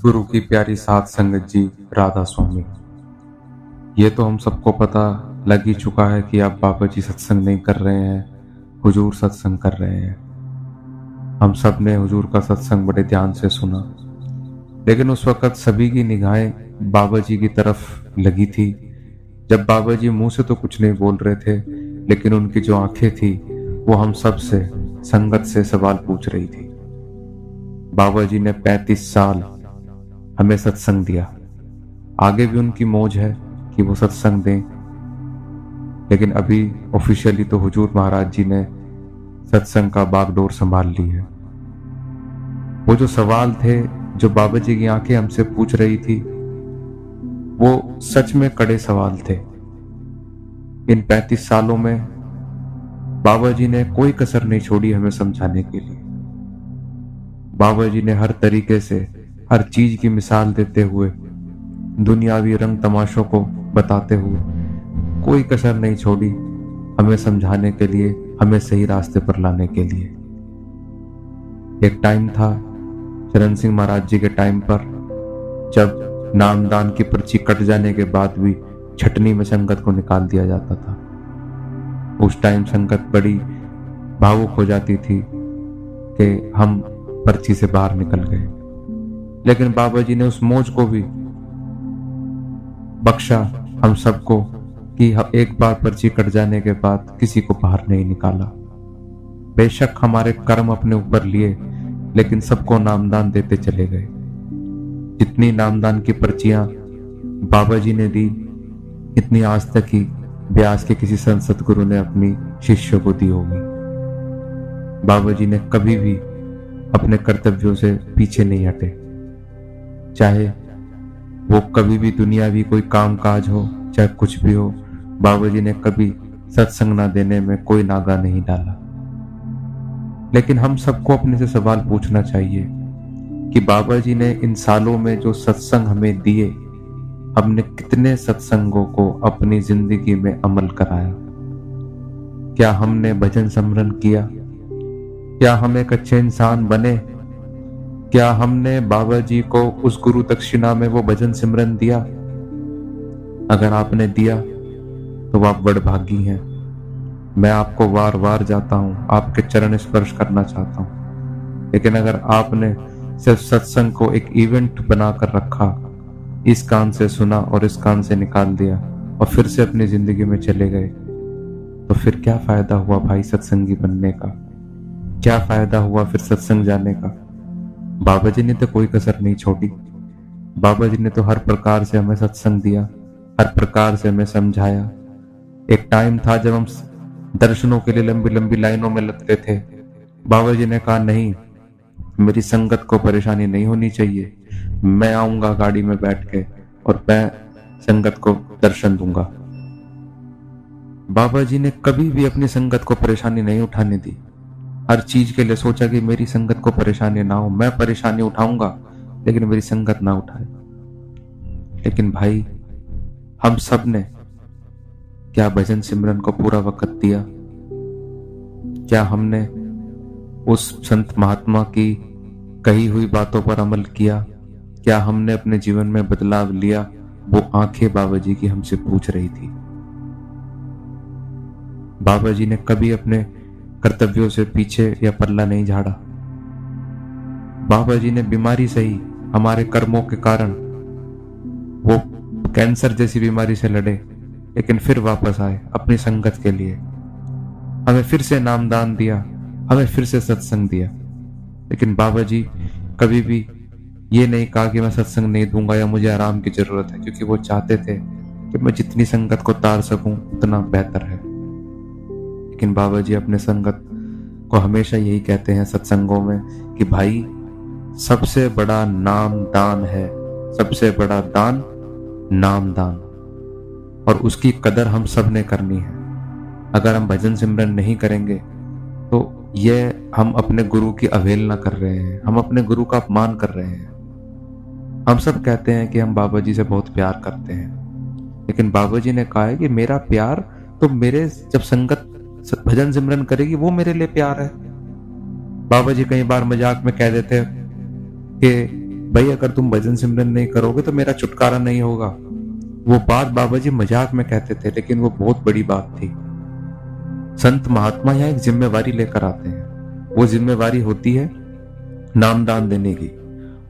गुरु की प्यारी साध संगत जी, राधा स्वामी। ये तो हम सबको पता लग ही चुका है कि अब बाबा जी सत्संग नहीं कर रहे हैं, हुजूर सत्संग कर रहे हैं। हम सब ने हुजूर का सत्संग बड़े ध्यान से सुना, लेकिन उस वक्त सभी की निगाहें बाबा जी की तरफ लगी थी। जब बाबा जी मुंह से तो कुछ नहीं बोल रहे थे, लेकिन उनकी जो आंखें थी वो हम सब से, संगत से सवाल पूछ रही थी। बाबा जी ने 35 साल हमें सत्संग दिया। आगे भी उनकी मौज है कि वो सत्संग दें, लेकिन अभी ऑफिशियली तो हुजूर महाराज जी ने सत्संग का बागडोर संभाल ली है। वो जो सवाल थे जो बाबा जी की आंखें हमसे पूछ रही थी, वो सच में कड़े सवाल थे। इन 35 सालों में बाबा जी ने कोई कसर नहीं छोड़ी हमें समझाने के लिए। बाबा जी ने हर तरीके से, हर चीज की मिसाल देते हुए, दुनियावी रंग तमाशों को बताते हुए कोई कसर नहीं छोड़ी हमें समझाने के लिए, हमें सही रास्ते पर लाने के लिए। एक टाइम था चरण सिंह महाराज जी के टाइम पर, जब नामदान की पर्ची कट जाने के बाद भी छटनी में संगत को निकाल दिया जाता था। उस टाइम संगत बड़ी भावुक हो जाती थी कि हम पर्ची से बाहर निकल गए, लेकिन बाबा जी ने उस मौज को भी बख्शा हम सबको कि एक बार पर्ची कट जाने के बाद किसी को बाहर नहीं निकाला। बेशक हमारे कर्म अपने ऊपर लिए, लेकिन सबको नामदान देते चले गए। जितनी नामदान की पर्चियां बाबा जी ने दी, इतनी आज तक ही ब्यास के किसी संत सतगुरु ने अपनी शिष्य को दी होगी। बाबा जी ने कभी भी अपने कर्तव्यों से पीछे नहीं हटे, चाहे वो कभी भी दुनियावी कोई काम काज हो, चाहे कुछ भी हो। बाबा जी ने कभी सत्संग ना देने में कोई नागा नहीं डाला। लेकिन हम सबको अपने से सवाल पूछना चाहिए कि बाबा जी ने इन सालों में जो सत्संग हमें दिए, हमने कितने सत्संगों को अपनी जिंदगी में अमल कराया? क्या हमने भजन सिमरन किया? क्या हम एक अच्छे इंसान बने? क्या हमने बाबा जी को उस गुरु दक्षिणा में वो भजन सिमरन दिया? अगर आपने दिया तो आप बड़भागी हैं। मैं आपको वार वार जाता हूं, आपके चरण स्पर्श करना चाहता हूं। लेकिन अगर आपने सिर्फ सत्संग को एक इवेंट बनाकर रखा, इस कान से सुना और इस कान से निकाल दिया और फिर से अपनी जिंदगी में चले गए, तो फिर क्या फायदा हुआ भाई सत्संगी बनने का? क्या फायदा हुआ फिर सत्संग जाने का? बाबा जी ने तो कोई कसर नहीं छोड़ी। बाबा जी ने तो हर प्रकार से हमें सत्संग दिया, हर प्रकार से हमें समझाया। एक टाइम था जब हम दर्शनों के लिए लंबी लंबी लाइनों में लगते थे। बाबा जी ने कहा, नहीं, मेरी संगत को परेशानी नहीं होनी चाहिए। मैं आऊंगा गाड़ी में बैठ के और मैं संगत को दर्शन दूंगा। बाबा जी ने कभी भी अपनी संगत को परेशानी नहीं उठाने दी। हर चीज के लिए सोचा कि मेरी संगत को परेशानी ना हो, मैं परेशानी उठाऊंगा लेकिन मेरी संगत ना उठाए। लेकिन भाई, हम सब ने क्या भजन सिमरन को पूरा वक्त दिया? क्या हमने उस संत महात्मा की कही हुई बातों पर अमल किया? क्या हमने अपने जीवन में बदलाव लिया? वो आंखें बाबा जी की हमसे पूछ रही थी। बाबा जी ने कभी अपने कर्तव्यों से पीछे या पल्ला नहीं झाड़ा। बाबा जी ने बीमारी सही, हमारे कर्मों के कारण वो कैंसर जैसी बीमारी से लड़े, लेकिन फिर वापस आए अपनी संगत के लिए। हमें फिर से नामदान दिया, हमें फिर से सत्संग दिया। लेकिन बाबा जी कभी भी ये नहीं कहा कि मैं सत्संग नहीं दूंगा या मुझे आराम की जरूरत है, क्योंकि वो चाहते थे कि मैं जितनी संगत को तार सकूं उतना बेहतर है। लेकिन बाबा जी अपने संगत को हमेशा यही कहते हैं सत्संगों में कि भाई, सबसे बड़ा नाम दान है, सबसे बड़ा दान नाम दान, और उसकी कदर हम सब ने करनी है। अगर हम भजन सिमरन नहीं करेंगे तो ये हम अपने गुरु की अवहेलना कर रहे हैं, हम अपने गुरु का अपमान कर रहे हैं। हम सब कहते हैं कि हम बाबा जी से बहुत प्यार करते हैं, लेकिन बाबा जी ने कहा है कि मेरा प्यार तो मेरे जब संगत भजन सिमरन करेगी वो मेरे लिए प्यार है। बाबा जी कई बार मजाक में कह देते कि भाई अगर तुम भजन सिमरन नहीं करोगे तो मेरा छुटकारा नहीं होगा। वो बात बाबा जी मजाक में कहते थे, लेकिन वो बहुत बड़ी बात थी। संत महात्मा यहाँ एक जिम्मेवारी लेकर आते हैं। वो जिम्मेवारी होती है नामदान देने की।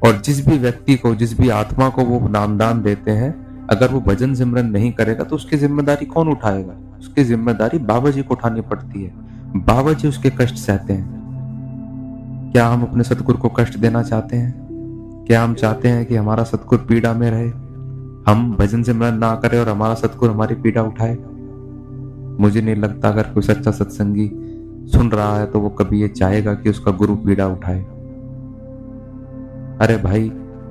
और जिस भी व्यक्ति को, जिस भी आत्मा को वो नामदान देते हैं, अगर वो भजन सिमरन नहीं करेगा तो उसकी जिम्मेदारी कौन उठाएगा? उसकी जिम्मेदारी बाबा जी को उठानी पड़ती है। बाबा जी उसके कष्ट सहते हैं। क्या हम अपने सतगुरु को कष्ट देना चाहते हैं? क्या हम चाहते हैं कि हमारा सतगुरु पीड़ा में रहे, हम भजन सिमरन ना करें और हमारा सतगुरु हमारी पीड़ा उठाए? मुझे नहीं लगता अगर कोई सच्चा सत्संगी सुन रहा है तो वो कभी ये चाहेगा कि उसका गुरु पीड़ा उठाए। अरे भाई,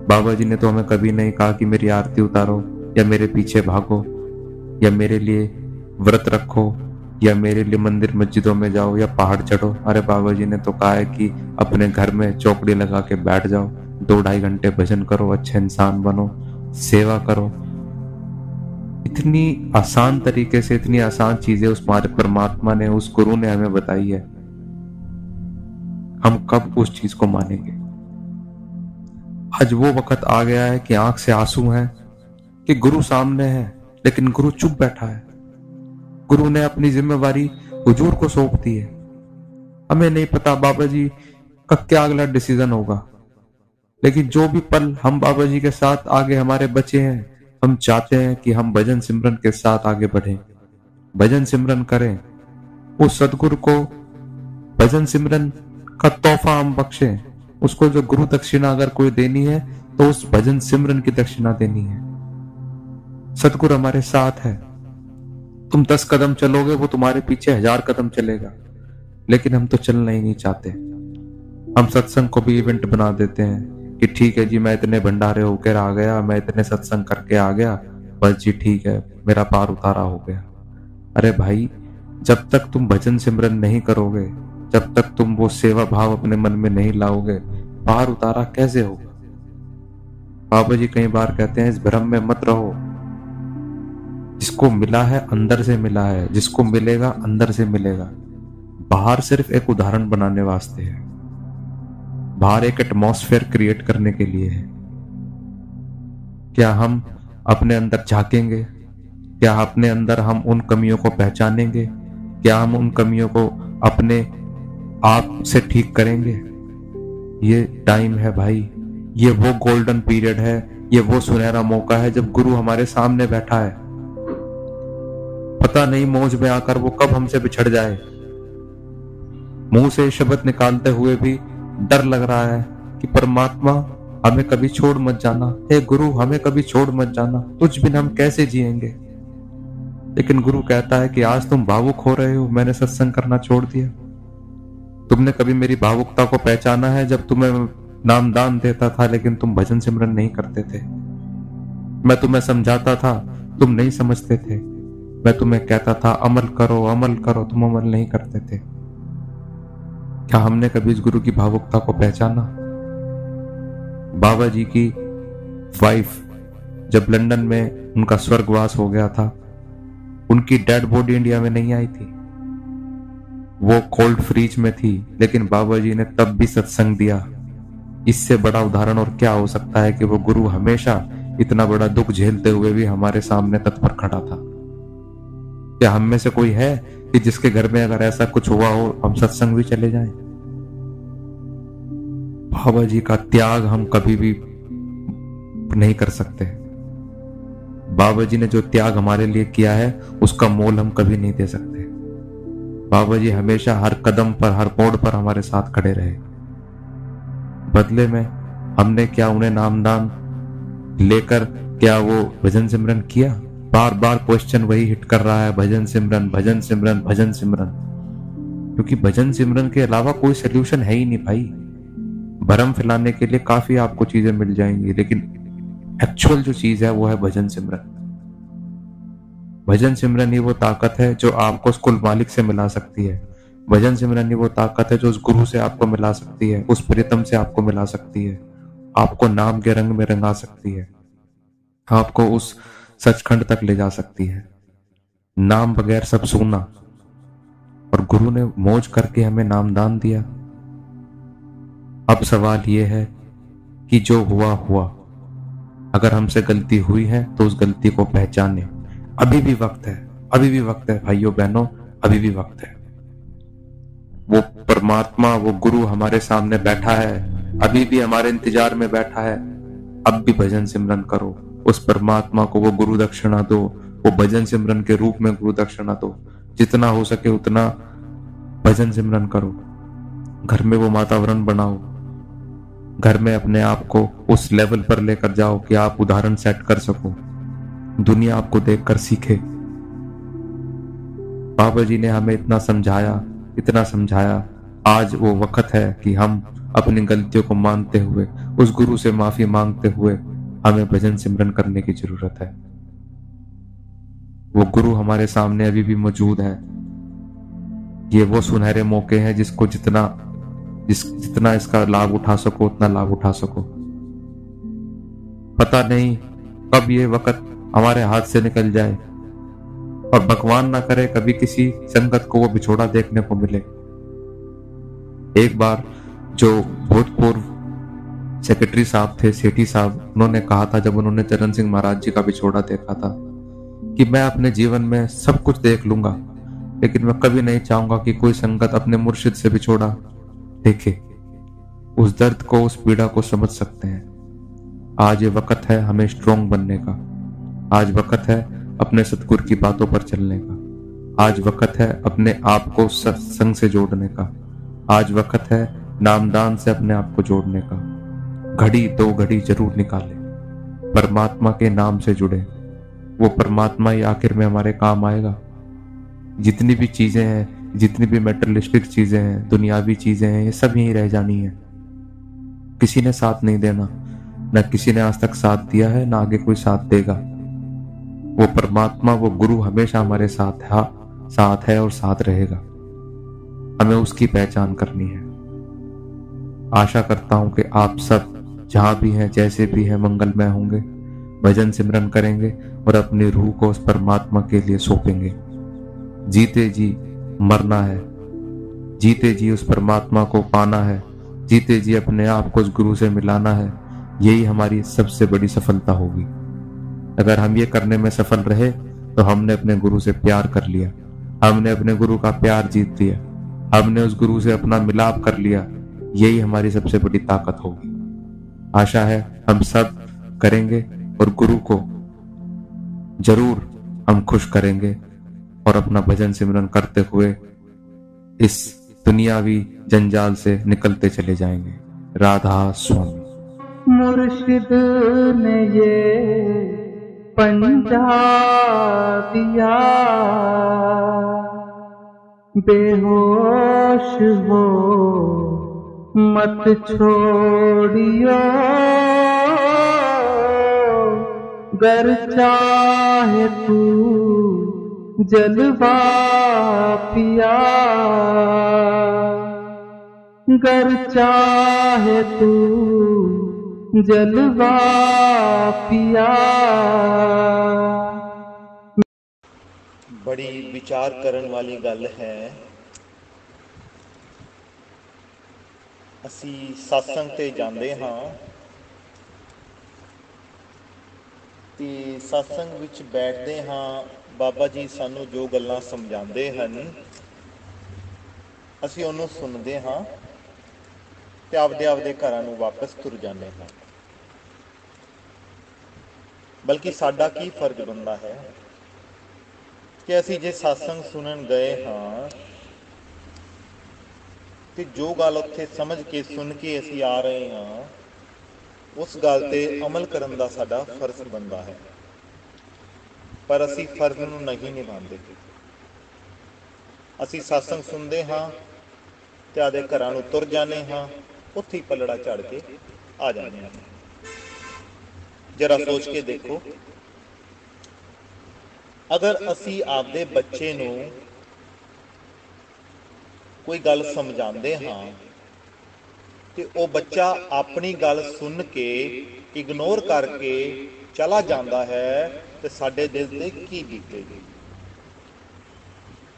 बाबा जी ने तो हमें कभी नहीं कहा कि मेरी आरती उतारो या मेरे पीछे भागो या मेरे लिए व्रत रखो या मेरे लिए मंदिर मस्जिदों में जाओ या पहाड़ चढ़ो। अरे बाबा जी ने तो कहा है कि अपने घर में चौकड़ी लगा के बैठ जाओ, 2-2.5 घंटे भजन करो, अच्छे इंसान बनो, सेवा करो। इतनी आसान तरीके से, इतनी आसान चीजें उस परमात्मा ने, उस गुरु ने हमें बताई है। हम कब उस चीज को मानेंगे? आज वो वक्त आ गया है कि आंख से आंसू हैं कि गुरु सामने है लेकिन गुरु चुप बैठा है। गुरु ने अपनी जिम्मेवारी हुजूर को सौंप दी है। हमें नहीं पता बाबा जी का क्या अगला डिसीजन होगा, लेकिन जो भी पल हम बाबा जी के साथ आगे हमारे बचे हैं, हम चाहते हैं कि हम भजन सिमरन के साथ आगे बढ़ें, भजन सिमरन करें। उस सदगुरु को भजन सिमरन का तोहफा हम बख्शें। उसको जो गुरु दक्षिणा अगर कोई देनी है तो उस भजन सिमरन की दक्षिणा देनी है। सतगुरु हमारे साथ है। तुम 10 कदम चलोगे, वो तुम्हारे पीछे 1000 कदम चलेगा, लेकिन हम तो चलना ही नहीं चाहते। हम सत्संग को भी इवेंट बना देते हैं कि ठीक है जी, मैं इतने भंडारे होकर आ गया, मैं इतने सत्संग करके आ गया, बस जी ठीक है, मेरा पार उतारा हो गया। अरे भाई, जब तक तुम भजन सिमरन नहीं करोगे, जब तक तुम वो सेवा भाव अपने मन में नहीं लाओगे, पार उतारा कैसे होगा? बाबा जी कई बार कहते हैं, इस भ्रम में मत रहो। जिसको मिला है अंदर से मिला है, जिसको मिलेगा अंदर से मिलेगा। बाहर सिर्फ एक उदाहरण बनाने वास्ते है, बाहर एक एटमॉस्फेयर क्रिएट करने के लिए है। क्या हम अपने अंदर झांकेंगे? क्या अपने अंदर हम उन कमियों को पहचानेंगे? क्या हम उन कमियों को अपने आप से ठीक करेंगे? ये टाइम है भाई, ये वो गोल्डन पीरियड है, ये वो सुनहरा मौका है जब गुरु हमारे सामने बैठा है। पता नहीं मौज में आकर वो कब हमसे बिछड़ जाए। मुंह से शब्द निकालते हुए भी डर लग रहा है कि परमात्मा हमें कभी छोड़ मत जाना, हे गुरु हमें कभी छोड़ मत जाना, तुझ बिन हम कैसे जिएंगे। लेकिन गुरु कहता है कि आज तुम भावुक हो रहे हो, मैंने सत्संग करना छोड़ दिया। तुमने कभी मेरी भावुकता को पहचाना है जब तुम्हें नामदान देता था लेकिन तुम भजन सिमरन नहीं करते थे। मैं तुम्हें समझाता था, तुम नहीं समझते थे। मैं तुम्हें कहता था अमल करो अमल करो, तुम अमल नहीं करते थे। क्या हमने कभी इस गुरु की भावुकता को पहचाना? बाबा जी की वाइफ जब लंदन में उनका स्वर्गवास हो गया था, उनकी डेड बॉडी इंडिया में नहीं आई थी, वो कोल्ड फ्रीज में थी, लेकिन बाबा जी ने तब भी सत्संग दिया। इससे बड़ा उदाहरण और क्या हो सकता है कि वो गुरु हमेशा इतना बड़ा दुख झेलते हुए भी हमारे सामने तत्पर खड़ा था। क्या हम में से कोई है कि जिसके घर में अगर ऐसा कुछ हुआ हो हम सत्संग भी चले जाएं? बाबा जी का त्याग हम कभी भी नहीं कर सकते। बाबा जी ने जो त्याग हमारे लिए किया है उसका मोल हम कभी नहीं दे सकते। बाबा जी हमेशा हर कदम पर, हर मोड़ पर हमारे साथ खड़े रहे। बदले में हमने क्या उन्हें नामदान लेकर क्या वो भजन सिमरन किया? बार बार क्वेश्चन वही हिट कर रहा है, भजन सिमरन भजन सिमरन भजन सिमरन। क्योंकि भजन सिमरन के अलावा कोई सोल्यूशन है ही नहीं भाई। भरम फैलाने के लिए काफी आपको चीजें मिल जाएंगी, लेकिन एक्चुअल जो चीज है वो है भजन सिमरन। भजन सिमरन ही वो ताकत है जो आपको उस कुल मालिक से मिला सकती है। भजन सिमरन ही वो ताकत है जो उस गुरु से आपको मिला सकती है, उस प्रीतम से आपको मिला सकती है, आपको नाम के रंग में रंगा सकती है, आपको उस सचखंड तक ले जा सकती है। नाम बगैर सब सूना, और गुरु ने मौज करके हमें नामदान दिया। अब सवाल यह है कि जो हुआ हुआ। अगर हमसे गलती हुई है तो उस गलती को पहचाने। अभी भी वक्त है, अभी भी वक्त है भाइयों बहनों, अभी भी वक्त है। वो परमात्मा, वो गुरु हमारे सामने बैठा है, अभी भी हमारे इंतजार में बैठा है। अब भी भजन सिमरन करो, उस परमात्मा को वो गुरु दक्षिणा दो, वो भजन सिमरन के रूप में गुरु दक्षिणा दो। जितना हो सके उतना भजन सिमरन करो। घर में वो वातावरण बनाओ, घर में अपने आप को उस लेवल पर लेकर जाओ कि आप उदाहरण सेट कर सको, दुनिया आपको देखकर सीखे। बाबा जी ने हमें इतना समझाया, इतना समझाया। आज वो वक्त है कि हम अपनी गलतियों को मानते हुए, उस गुरु से माफी मांगते हुए हमें भजन सिमरन करने की जरूरत है। वो गुरु हमारे सामने अभी भी मौजूद है। ये वो सुनहरे मौके हैं जिसको जितना इसका लाभ उठा सको उतना लाभ उठा सको। पता नहीं कब ये वक्त हमारे हाथ से निकल जाए, और भगवान ना करे कभी किसी संगत को वो बिछोड़ा देखने को मिले। एक बार जो भूतपूर्व सेक्रेटरी साहब थे, सेठी साहब, उन्होंने कहा था जब उन्होंने चरण सिंह महाराज जी का बिछोड़ा देखा था कि मैं अपने जीवन में सब कुछ देख लूंगा, लेकिन मैं कभी नहीं चाहूंगा कि कोई संगत अपने मुर्शिद से बिछोड़ा देखे। उस दर्द को, उस पीड़ा को समझ सकते हैं। आज ये वक्त है हमें स्ट्रोंग बनने का। आज वक्त है अपने सतगुरु की बातों पर चलने का। आज वक्त है अपने आप को सत्संग से जोड़ने का। आज वक्त है नामदान से अपने आप को जोड़ने का। घड़ी दो घड़ी जरूर निकाले, परमात्मा के नाम से जुड़े। वो परमात्मा ही आखिर में हमारे काम आएगा। जितनी भी चीजें हैं, जितनी भी मेटेरियलिस्टिक चीजें हैं, दुनियावी चीजें हैं, ये सब यहीं रह जानी है। किसी ने साथ नहीं देना, न किसी ने आज तक साथ दिया है, न आगे कोई साथ देगा। वो परमात्मा, वो गुरु हमेशा हमारे साथ है और साथ रहेगा। हमें उसकी पहचान करनी है। आशा करता हूं कि आप सब जहां भी हैं, जैसे भी हैं, मंगलमय होंगे, भजन सिमरन करेंगे और अपनी रूह को उस परमात्मा के लिए सौंपेंगे। जीते जी मरना है, जीते जी उस परमात्मा को पाना है, जीते जी अपने आप को उस गुरु से मिलाना है। यही हमारी सबसे बड़ी सफलता होगी। अगर हम ये करने में सफल रहे तो हमने अपने गुरु से प्यार कर लिया, हमने अपने गुरु का प्यार जीत लिया, हमने उस गुरु से अपना मिलाप कर लिया। यही हमारी सबसे बड़ी ताकत होगी। आशा है हम सब करेंगे और गुरु को जरूर हम खुश करेंगे और अपना भजन सिमरन करते हुए इस दुनियावी जंजाल से निकलते चले जाएंगे। राधा स्वामी। मुर्शिद ने ये पंजा दिया, बेहोश हो मत छोड़ियो, गर चाहे तू जलवा पिया, गर चाहे तू जलवा पिया। बड़ी विचार करन वाली गल है। असी सत्संग ते जांदे हां ते सत्संग विच बैठदे हां, बाबा जी सानू जो गल्लां समझांदे हन असी उहनूं सुनदे हां ते आपदे घरां नूं वापस तुर जांदे हां। बल्कि साडा की फर्ज बनदा है कि असी जे सत्संग सुनन गए हाँ तो जो गल उत्थे समझ के सुन के असी आ रहे हाँ उस गल ते अमल करन दा साडा फर्ज बनदा है, पर असी फर्ज नूं नहीं निभांदे। असी सत्संग सुनते हाँ ते आदे घरां नूं तुर जाने हाँ, उत्थे ही पलड़ा झड़ के आ जाने हाँ। जरा सोच के देखो, अगर असी आपदे बच्चे नूं कोई गल समझाते हाँ तो वह बच्चा अपनी गल सुन के इग्नोर करके चला जाता है तो साडे दिल ते की बीतेगी।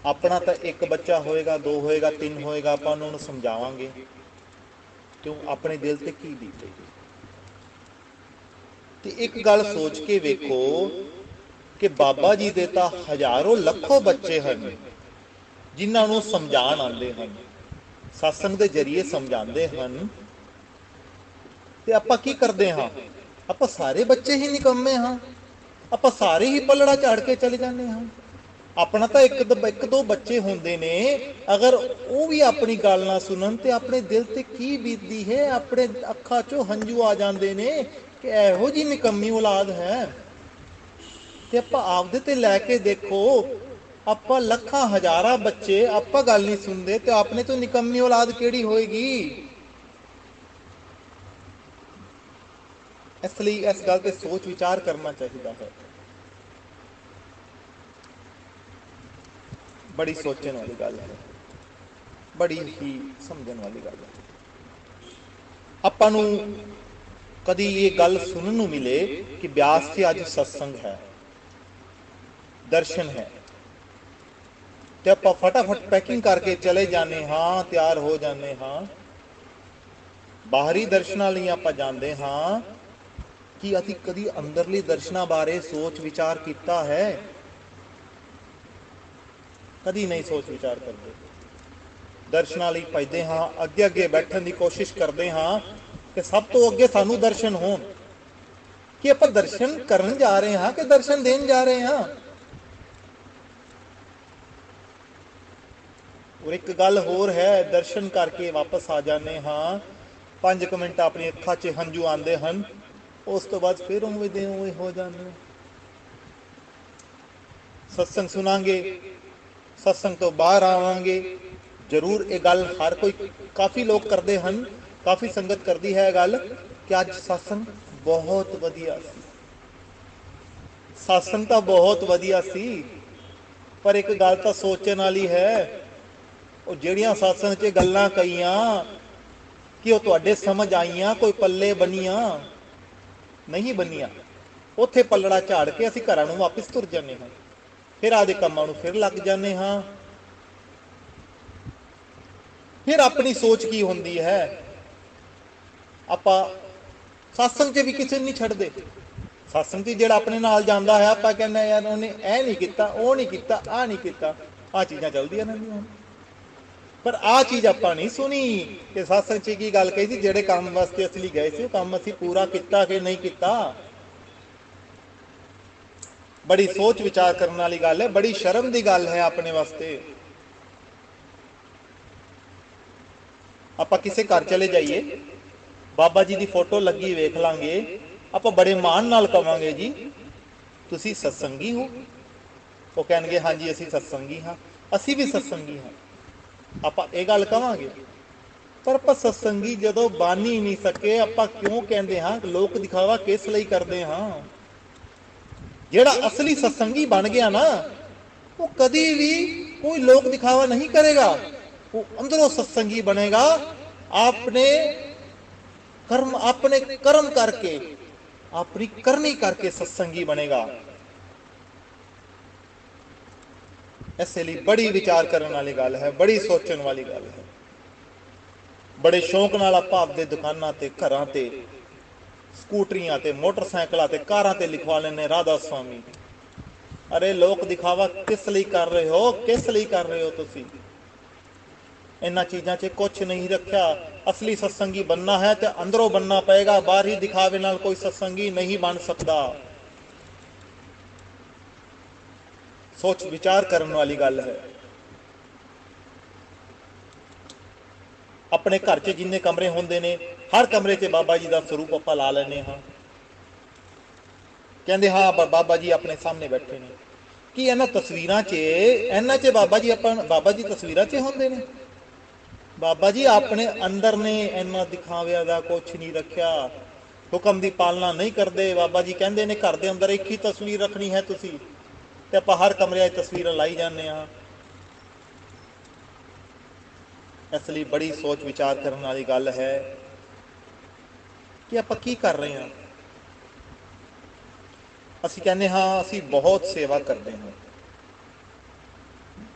अपना तो एक बच्चा होएगा, दो होएगा, तीन होएगा, आपां उन्होंने समझावांगे तो अपने दिल ते की बीतेगी। ਤੇ ਇੱਕ ਗੱਲ ਸੋਚ ਕੇ ਵੇਖੋ ਕਿ ਬਾਬਾ ਜੀ ਦੇ ਤਾਂ ਹਜ਼ਾਰੋਂ ਲੱਖੋਂ ਬੱਚੇ ਹਨ ਜਿਨ੍ਹਾਂ ਨੂੰ ਸਮਝਾਉਣ ਆਉਂਦੇ ਹਨ, ਸਤਸੰਗ ਦੇ ਜ਼ਰੀਏ ਸਮਝਾਉਂਦੇ ਹਨ, ਤੇ ਆਪਾਂ ਕੀ ਕਰਦੇ ਹਾਂ? ਆਪਾਂ ਸਾਰੇ ਬੱਚੇ ਹੀ ਨਿਕੰਮੇ ਹਾਂ, ਆਪਾਂ ਸਾਰੇ ਹੀ ਪਲੜਾ ਝਾੜ ਕੇ ਚਲੇ ਜਾਂਦੇ ਹਾਂ। ਆਪਣਾ ਤਾਂ ਇੱਕ ਦੋ ਬੱਚੇ ਹੁੰਦੇ ਨੇ, ਅਗਰ ਉਹ ਵੀ ਆਪਣੀ ਗੱਲ ਨਾ ਸੁਣਨ ਤੇ ਆਪਣੇ ਦਿਲ ਤੇ ਕੀ ਬੀਤਦੀ ਹੈ, ਆਪਣੇ ਅੱਖਾਂ ਚੋਂ ਹੰਝੂ ਆ ਜਾਂਦੇ ਨੇ ਕਿ ਇਹੋ ਜਿਹੀ ਨਿਕੰਮੀ ਔਲਾਦ ਹੈ। ਤੇ ਆਪਾਂ ਆਪਦੇ ਤੇ ਲੈ ਕੇ ਦੇਖੋ, ਆਪਾਂ ਲੱਖਾਂ ਹਜ਼ਾਰਾਂ ਬੱਚੇ ਆਪਾਂ ਗੱਲ ਨਹੀਂ ਸੁਣਦੇ ਤੇ ਆਪਣੇ ਤੋਂ ਨਿਕੰਮੀ ਔਲਾਦ ਕਿਹੜੀ ਹੋਏਗੀ? ਇਸ ਲਈ ਇਸ ਗੱਲ ਤੇ ਸੋਚ ਵਿਚਾਰ ਕਰਨਾ ਚਾਹੀਦਾ ਹੈ। ਬੜੀ ਸੋਚਣ ਵਾਲੀ ਗੱਲ ਹੈ, ਬੜੀ ਹੀ ਸਮਝਣ ਵਾਲੀ ਗੱਲ ਹੈ। ਆਪਾਂ ਨੂੰ ਕਦੀ ਇਹ ਗੱਲ ਸੁਣਨ ਨੂੰ ਮਿਲੇ ਕਿ ਬਿਆਸ 'ਚ ਅੱਜ ਸਤਸੰਗ ਹੈ, ਦਰਸ਼ਨ ਹੈ, ਤੇ ਆਪਾਂ ਫਟਾਫਟ ਪੈਕਿੰਗ ਕਰਕੇ ਚਲੇ ਜਾਂਦੇ ਹਾਂ, ਤਿਆਰ ਹੋ ਜਾਂਦੇ ਹਾਂ। ਬਾਹਰੀ ਦਰਸ਼ਨਾਂ ਲਈ ਆਪਾਂ ਜਾਂਦੇ ਹਾਂ ਕਿ ਅਸੀਂ ਕਦੀ ਅੰਦਰਲੀ ਦਰਸ਼ਨਾਂ ਬਾਰੇ ਸੋਚ ਵਿਚਾਰ ਕੀਤਾ ਹੈ? ਕਦੀ ਨਹੀਂ ਸੋਚ ਵਿਚਾਰ ਕਰਦੇ। ਦਰਸ਼ਨਾਂ ਲਈ ਭੱਜਦੇ ਹਾਂ, ਅੱਗੇ ਅੱਗੇ ਬੈਠਣ ਦੀ ਕੋਸ਼ਿਸ਼ ਕਰਦੇ ਹਾਂ ਕਿ ਸਭ ਤੋਂ ਅੱਗੇ ਸਾਨੂੰ ਦਰਸ਼ਨ ਹੋਣ। ਕਿ ਆਪਾਂ ਦਰਸ਼ਨ ਕਰਨ ਜਾ ਰਹੇ ਹਾਂ ਕਿ ਦਰਸ਼ਨ ਦੇਣ ਜਾ ਰਹੇ ਹਾਂ? ਔਰ ਇੱਕ ਗੱਲ ਹੋਰ ਹੈ, ਦਰਸ਼ਨ ਕਰਕੇ ਵਾਪਸ ਆ ਜਾਂਦੇ ਹਾਂ, 5 ਮਿੰਟ ਆਪਣੀ ਅੱਖਾਂ 'ਚ ਹੰਝੂ ਆਉਂਦੇ ਹਨ, ਉਸ ਤੋਂ ਬਾਅਦ ਫਿਰ ਉਵੇਂ ਦੇ ਉਵੇਂ ਹੋ ਜਾਂਦੇ। ਸਤਸੰਗ ਸੁਣਾਂਗੇ, ਸਤਸੰਗ ਤੋਂ ਬਾਹਰ ਆਵਾਂਗੇ, ਜ਼ਰੂਰ ਇਹ ਗੱਲ ਹਰ ਕੋਈ, ਕਾਫੀ ਲੋਕ ਕਰਦੇ ਹਨ, ਕਾਫੀ ਸੰਗਤ ਕਰਦੀ ਹੈ ਇਹ ਗੱਲ ਕਿ ਅੱਜ ਸਤਸੰਗ ਬਹੁਤ ਵਧੀਆ ਸੀ, ਸਤਸੰਗ ਤਾਂ ਬਹੁਤ ਵਧੀਆ ਸੀ। ਪਰ ਇੱਕ ਗੱਲ ਤਾਂ ਸੋਚਣ ਵਾਲੀ ਹੈ, ਉਹ ਜਿਹੜੀਆਂ ਸਤਸੰਗ 'ਚ ਗੱਲਾਂ ਕਹੀਆਂ ਕਿ ਉਹ ਤੁਹਾਡੇ ਸਮਝ ਆਈਆਂ, ਕੋਈ ਪੱਲੇ ਬਣੀਆਂ? ਨਹੀਂ ਬਣੀਆਂ। ਉੱਥੇ ਪੱਲੜਾ ਝਾੜ ਕੇ ਅਸੀਂ ਘਰਾਂ ਨੂੰ ਵਾਪਿਸ ਤੁਰ ਜਾਂਦੇ ਹਾਂ, ਫਿਰ ਆਦੇ ਕੰਮਾਂ ਨੂੰ ਫਿਰ ਲੱਗ ਜਾਂਦੇ ਹਾਂ। ਫਿਰ ਆਪਣੀ ਸੋਚ ਕੀ ਹੁੰਦੀ ਹੈ? ਆਪਾਂ ਸਤਸੰਗ 'ਚ ਵੀ ਕਿਸੇ ਨੂੰ ਨਹੀਂ ਛੱਡਦੇ। ਸਤਸੰਗ 'ਚ ਜਿਹੜਾ ਆਪਣੇ ਨਾਲ ਜਾਂਦਾ ਹੈ, ਆਪਾਂ ਕਹਿੰਦੇ ਯਾਰ ਉਹਨੇ ਇਹ ਨਹੀਂ ਕੀਤਾ, ਉਹ ਨਹੀਂ ਕੀਤਾ, ਆਹ ਨਹੀਂ ਕੀਤਾ, ਆਹ ਚੀਜ਼ਾਂ ਚੱਲਦੀਆਂ ਰਹਿੰਦੀਆਂ ਹਨ। ਪਰ ਆਹ ਚੀਜ਼ ਆਪਾਂ ਨਹੀਂ ਸੁਣੀ ਕਿ ਸਤਸੰਗ 'ਚ ਕੀ ਗੱਲ ਕਹੀ ਸੀ, ਜਿਹੜੇ ਕੰਮ ਵਾਸਤੇ ਅਸੀਂ ਗਏ ਸੀ ਉਹ ਕੰਮ ਅਸੀਂ ਪੂਰਾ ਕੀਤਾ ਕਿ ਨਹੀਂ ਕੀਤਾ। ਬੜੀ ਸੋਚ ਵਿਚਾਰ ਕਰਨ ਵਾਲੀ ਗੱਲ ਹੈ, ਬੜੀ ਸ਼ਰਮ ਦੀ ਗੱਲ ਹੈ ਆਪਣੇ ਵਾਸਤੇ। ਆਪਾਂ ਕਿਸੇ ਘਰ ਚਲੇ ਜਾਈਏ, ਬਾਬਾ ਜੀ ਦੀ ਫੋਟੋ ਲੱਗੀ ਵੇਖ ਲਾਂਗੇ, ਆਪਾਂ ਬੜੇ ਮਾਣ ਨਾਲ ਕਵਾਂਗੇ ਜੀ ਤੁਸੀਂ ਸਤਸੰਗੀ ਹੋ? ਉਹ ਕਹਿਣਗੇ ਹਾਂਜੀ ਅਸੀਂ ਸਤਸੰਗੀ ਹਾਂ। ਅਸੀਂ ਵੀ ਸਤਸੰਗੀ ਹਾਂ, ਆਪਾਂ ਇਹ ਗੱਲ ਕਵਾਂਗੇ। ਪਰ ਆਪਾਂ ਸਤਸੰਗੀ ਜਦੋਂ ਬਣ ਹੀ ਨਹੀਂ ਸਕੇ, ਆਪਾਂ ਕਿਉਂ ਕਹਿੰਦੇ ਹਾਂ? ਲੋਕ ਦਿਖਾਵਾ ਕਿਸ ਲਈ ਕਰਦੇ ਹਾਂ? ਜਿਹੜਾ ਅਸਲੀ ਸਤਸੰਗੀ ਬਣ ਗਿਆ ਨਾ, ਉਹ ਕਦੀ ਵੀ ਕੋਈ ਲੋਕ ਦਿਖਾਵਾ ਨਹੀਂ ਕਰੇਗਾ, ਉਹ ਅੰਦਰੋਂ ਸਤਸੰਗੀ ਬਣੇਗਾ। ਆਪਣੇ ਕਰਮ ਕਰਕੇ, ਆਪਣੀ ਕਰਨੀ ਕਰਕੇ ਸਤਸੰਗੀ ਬਣੇਗਾ। ਇਸ ਲਈ ਬੜੀ ਵਿਚਾਰ ਕਰਨ ਵਾਲੀ ਗੱਲ ਹੈ, ਬੜੀ ਸੋਚਣ ਵਾਲੀ ਗੱਲ ਹੈ। ਬੜੇ ਸ਼ੌਂਕ ਨਾਲ ਆਪਾਂ ਆਪਦੇ ਦੁਕਾਨਾਂ ਤੇ, ਘਰਾਂ ਤੇ, ਸਕੂਟਰੀਆਂ ਤੇ, ਮੋਟਰਸਾਈਕਲਾਂ ਤੇ, ਕਾਰਾਂ ਤੇ ਲਿਖਵਾ ਲੈਂਦੇ ਰਾਧਾ ਸਵਾਮੀ। ਅਰੇ ਲੋਕ ਦਿਖਾਵਾ ਕਿਸ ਲਈ ਕਰ ਰਹੇ ਹੋ? ਕਿਸ ਲਈ ਕਰ ਰਹੇ ਹੋ ਤੁਸੀਂ? ਇਹਨਾਂ ਚੀਜ਼ਾਂ 'ਚ ਕੁਛ ਨਹੀਂ ਰੱਖਿਆ। ਅਸਲੀ ਸਤਸੰਗੀ ਬਣਨਾ ਹੈ ਤੇ ਅੰਦਰੋਂ ਬਣਨਾ ਪਏਗਾ, ਬਾਹਰੀ ਦਿਖਾਵੇ ਨਾਲ ਕੋਈ ਸਤਸੰਗੀ ਨਹੀਂ ਬਣ ਸਕਦਾ। ਸੋਚ ਵਿਚਾਰ ਕਰਨ ਵਾਲੀ ਗੱਲ ਹੈ। ਆਪਣੇ ਘਰ 'ਚ ਜਿੰਨੇ ਕਮਰੇ ਹੁੰਦੇ ਨੇ, ਹਰ ਕਮਰੇ 'ਚ ਬਾਬਾ ਜੀ ਦਾ ਸਰੂਪ ਆਪਾਂ ਲਾ ਲੈਂਦੇ ਹਾਂ। ਕਹਿੰਦੇ ਹਾਂ ਬਾਬਾ ਜੀ ਆਪਣੇ ਸਾਹਮਣੇ ਬੈਠੇ ਨੇ। ਕੀ ਇਹਨਾਂ ਤਸਵੀਰਾਂ 'ਚ ਬਾਬਾ ਜੀ ਤਸਵੀਰਾਂ 'ਚ ਹੁੰਦੇ ਨੇ? ਬਾਬਾ ਜੀ ਆਪਣੇ ਅੰਦਰ ਨੇ, ਇਹਨਾਂ ਦਿਖਾਵਿਆਂ ਦਾ ਕੁਛ ਨਹੀਂ ਰੱਖਿਆ। ਹੁਕਮ ਦੀ ਪਾਲਣਾ ਨਹੀਂ ਕਰਦੇ। ਬਾਬਾ ਜੀ ਕਹਿੰਦੇ ਨੇ ਘਰ ਦੇ ਅੰਦਰ ਇੱਕ ਹੀ ਤਸਵੀਰ ਰੱਖਣੀ ਹੈ ਤੁਸੀਂ, ਤੇ ਆਪਾਂ ਹਰ ਕਮਰੇ 'ਚ ਤਸਵੀਰਾਂ ਲਾਈ ਜਾਂਦੇ ਹਾਂ। ਇਸ ਲਈ ਬੜੀ ਸੋਚ ਵਿਚਾਰ ਕਰਨ ਵਾਲੀ ਗੱਲ ਹੈ ਕਿ ਆਪਾਂ ਕੀ ਕਰ ਰਹੇ ਹਾਂ। ਅਸੀਂ ਕਹਿੰਦੇ ਹਾਂ ਅਸੀਂ ਬਹੁਤ ਸੇਵਾ ਕਰਦੇ ਹਾਂ।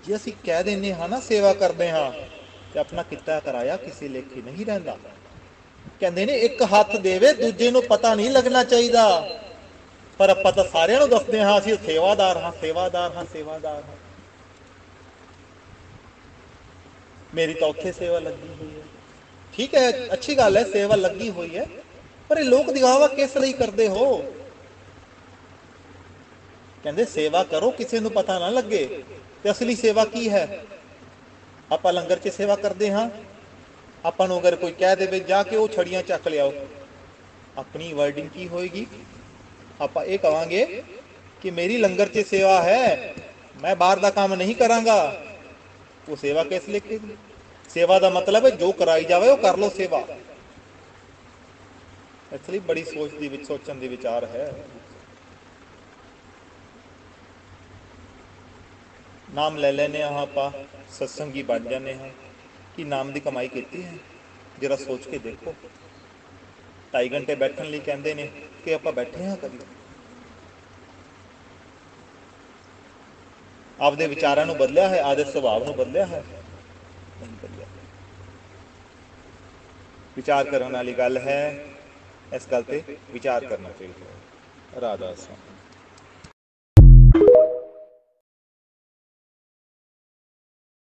ਜੇ ਅਸੀਂ ਕਹਿ ਦਿੰਦੇ ਹਾਂ ਨਾ ਸੇਵਾ ਕਰਦੇ ਹਾਂ, ਤੇ ਆਪਣਾ ਕੀਤਾ ਕਰਾਇਆ ਕਿਸੇ ਲੇਖੇ ਨਹੀਂ ਰਹਿੰਦਾ। ਕਹਿੰਦੇ ਨੇ ਇੱਕ ਹੱਥ ਦੇਵੇ ਦੂਜੇ ਨੂੰ ਪਤਾ ਨਹੀਂ ਲੱਗਣਾ ਚਾਹੀਦਾ। ਪਰ ਆਪਾਂ ਤਾਂ ਸਾਰਿਆਂ ਨੂੰ ਦੱਸਦੇ ਹਾਂ ਅਸੀਂ ਸੇਵਾਦਾਰ ਹਾਂ, ਸੇਵਾਦਾਰ ਹਾਂ, ਸੇਵਾਦਾਰ ਹਾਂ। ਮੇਰੀ ਤਾਂ ਉੱਥੇ ਸੇਵਾ ਲੱਗੀ ਹੋਈ ਹੈ। ਠੀਕ ਹੈ, ਅੱਛੀ ਗੱਲ ਹੈ, ਸੇਵਾ ਲੱਗੀ ਹੋਈ ਹੈ, ਪਰ ਇਹ ਲੋਕ ਦਿਖਾਵਾ ਕਿਸ ਲਈ ਕਰਦੇ ਹੋ? ਕਹਿੰਦੇ ਸੇਵਾ ਕਰੋ, ਕਿਸੇ ਨੂੰ ਪਤਾ ਨਾ ਲੱਗੇ। ਤੇ ਅਸਲੀ ਸੇਵਾ ਕੀ ਹੈ? ਆਪਾਂ ਲੰਗਰ 'ਚ ਸੇਵਾ ਕਰਦੇ ਹਾਂ, ਆਪਾਂ ਨੂੰ ਅਗਰ ਕੋਈ ਕਹਿ ਦੇਵੇ ਜਾ ਕੇ ਉਹ ਛੜੀਆਂ ਚੱਕ ਲਿਆਓ, ਆਪਣੀ ਵਰਡਿੰਗ ਕੀ ਹੋਏਗੀ? ਆਪਾਂ ਇਹ ਕਵਾਂਗੇ ਕਿ ਮੇਰੀ ਲੰਗਰ 'ਚ ਸੇਵਾ ਹੈ, ਮੈਂ ਬਾਹਰ ਦਾ ਕੰਮ ਨਹੀਂ ਕਰਾਂਗਾ। ਉਹ ਸੇਵਾ ਕਿਸ ਲਈ? ਸੇਵਾ ਦਾ ਮਤਲਬ ਹੈ ਜੋ ਕਰਾਈ ਜਾਵੇ ਉਹ ਕਰ ਲਓ ਸੇਵਾ। ਇਸ ਲਈ ਬੜੀ ਸੋਚਣ ਦੀ ਵਿਚਾਰ ਹੈ। ਨਾਮ ਲੈ ਲੈਨੇ ਹਾਂ ਆਪਾਂ, ਸਤਸੰਗੀ ਬਣ ਜਾਂਦੇ ਹਾਂ। ਕਿ ਨਾਮ ਦੀ ਕਮਾਈ ਕੀਤੀ ਹੈ? ਜਰਾ ਸੋਚ ਕੇ ਦੇਖੋ। 2.5 ਘੰਟੇ ਬੈਠਣ ਲਈ ਕਹਿੰਦੇ ਨੇ ਕਿ ਆਪਾਂ ਬੈਠੇ ਹਾਂ ਕਦੀ? ਆਪਦੇ ਵਿਚਾਰਾਂ ਨੂੰ ਬਦਲਿਆ ਹੈ? ਆਪਦੇ ਸੁਭਾਅ ਨੂੰ ਬਦਲਿਆ ਹੈ? ਨਹੀਂ ਬਦਲਿਆ। ਵਿਚਾਰ ਕਰਨ ਵਾਲੀ ਗੱਲ ਹੈ, ਇਸ ਗੱਲ ਤੇ ਵਿਚਾਰ ਕਰਨਾ ਚਾਹੀਦਾ ਹੈ। ਰਾਧਾ ਸਵਾਮੀ।